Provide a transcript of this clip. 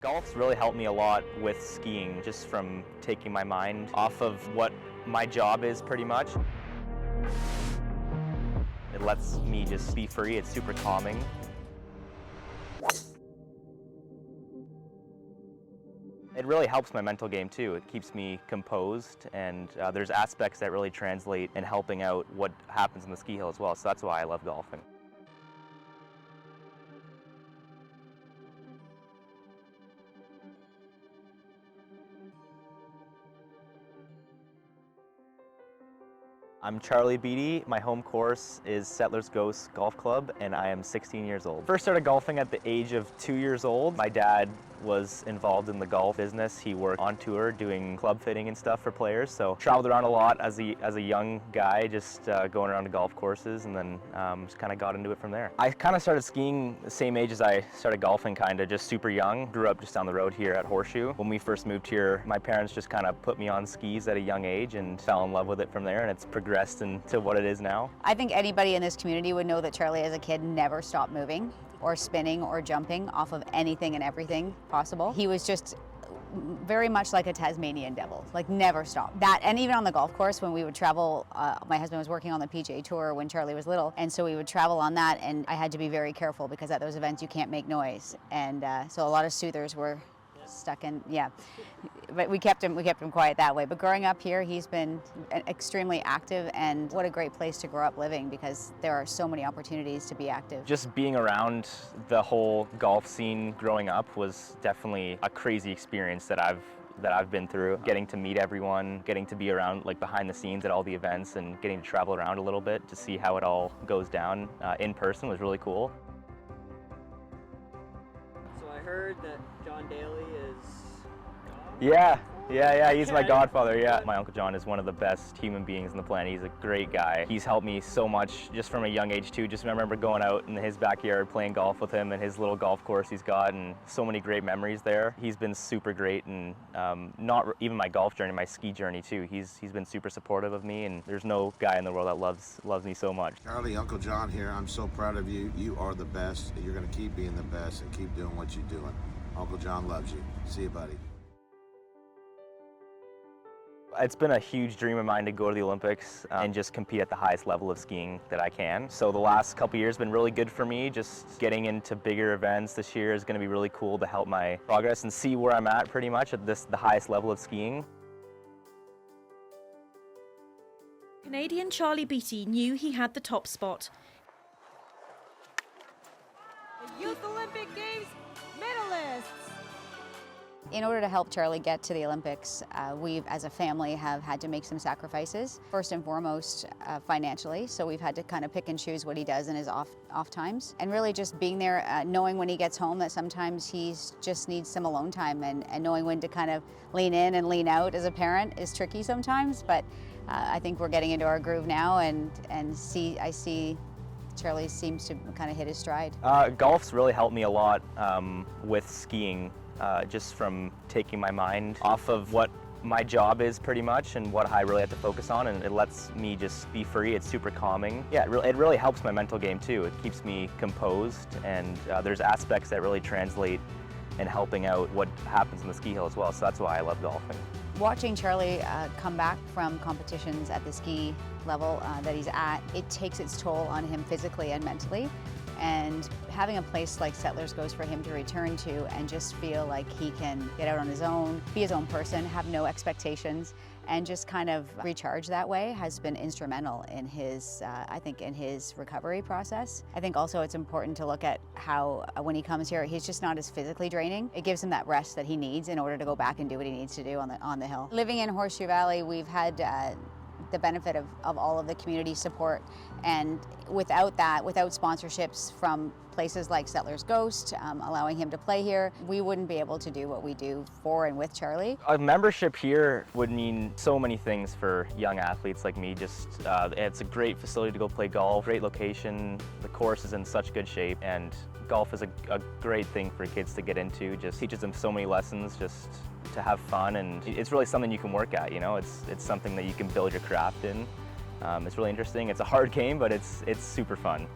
Golf's really helped me a lot with skiing, just from taking my mind off of what my job is pretty much. It lets me just be free, it's super calming. It really helps my mental game too. It keeps me composed, and there's aspects that really translate in helping out what happens in the ski hill as well, so that's why I love golfing. I'm Charlie Beatty. My home course is Settlers Ghost Golf Club, and I am 16 years old. First started golfing at the age of 2 years old. My dad was involved in the golf business. He worked on tour doing club fitting and stuff for players, so traveled around a lot as a young guy, just going around to golf courses, and then just kind of got into it from there. I kind of started skiing the same age as I started golfing, kind of just super young. Grew up just down the road here at Horseshoe. When we first moved here, my parents just kind of put me on skis at a young age and fell in love with it from there, and it's progressed into what it is now. I think anybody in this community would know that Charlie as a kid never stopped moving or spinning or jumping off of anything and everything possible. He was just very much like a Tasmanian devil, like never stopped. That, and even on the golf course when we would travel, my husband was working on the PGA Tour when Charlie was little, and so we would travel on that, and I had to be very careful because at those events you can't make noise, and so a lot of soothers were stuck in, but we kept him quiet that way. But growing up here, he's been extremely active, and what a great place to grow up living because there are so many opportunities to be active. Just being around the whole golf scene growing up was definitely a crazy experience that I've been through. Getting to meet everyone, getting to be around like behind the scenes at all the events, and getting to travel around a little bit to see how it all goes down in person was really cool. So I heard that John Daley is Yeah, he's my godfather, yeah. My Uncle John is one of the best human beings on the planet. He's a great guy. He's helped me so much just from a young age too. Just remember going out in his backyard playing golf with him and his little golf course he's got, and so many great memories there. He's been super great, and not even my golf journey, my ski journey too. He's been super supportive of me, and there's no guy in the world that loves me so much. Charlie, Uncle John here. I'm so proud of you. You are the best. You're going to keep being the best and keep doing what you're doing. Uncle John loves you. See you, buddy. It's been a huge dream of mine to go to the Olympics and just compete at the highest level of skiing that I can. So the last couple years have been really good for me. Just getting into bigger events this year is going to be really cool to help my progress and see where I'm at pretty much at the highest level of skiing. Canadian Charlie Beatty knew he had the top spot. The Youth Olympic Games medalists. In order to help Charlie get to the Olympics, we as a family have had to make some sacrifices. First and foremost, financially. So we've had to kind of pick and choose what he does in his off times. And really just being there, knowing when he gets home that sometimes he just needs some alone time, and knowing when to kind of lean in and lean out as a parent is tricky sometimes. But I think we're getting into our groove now, and I see Charlie seems to kind of hit his stride. Golf's really helped me a lot with skiing. Just from taking my mind off of what my job is pretty much and what I really have to focus on, and it lets me just be free. It's super calming. Yeah, it really helps my mental game too. It keeps me composed, and there's aspects that really translate in helping out what happens in the ski hill as well, so that's why I love golfing. Watching Charlie come back from competitions at the ski level that he's at, it takes its toll on him physically and mentally. And having a place like Settlers Ghost for him to return to and just feel like he can get out on his own, be his own person, have no expectations, and just kind of recharge that way has been instrumental in his, I think, in his recovery process. I think also it's important to look at how when he comes here, he's just not as physically draining. It gives him that rest that he needs in order to go back and do what he needs to do on the hill. Living in Horseshoe Valley, we've had the benefit of all of the community support, and without that, without sponsorships from places like Settlers Ghost, allowing him to play here, we wouldn't be able to do what we do for and with Charlie. A membership here would mean so many things for young athletes like me. Just it's a great facility to go play golf, great location, the course is in such good shape, and golf is a great thing for kids to get into. Just teaches them so many lessons, just to have fun, and it's really something you can work at, you know. It's something that you can build your craft in. It's really interesting. It's a hard game, but it's super fun.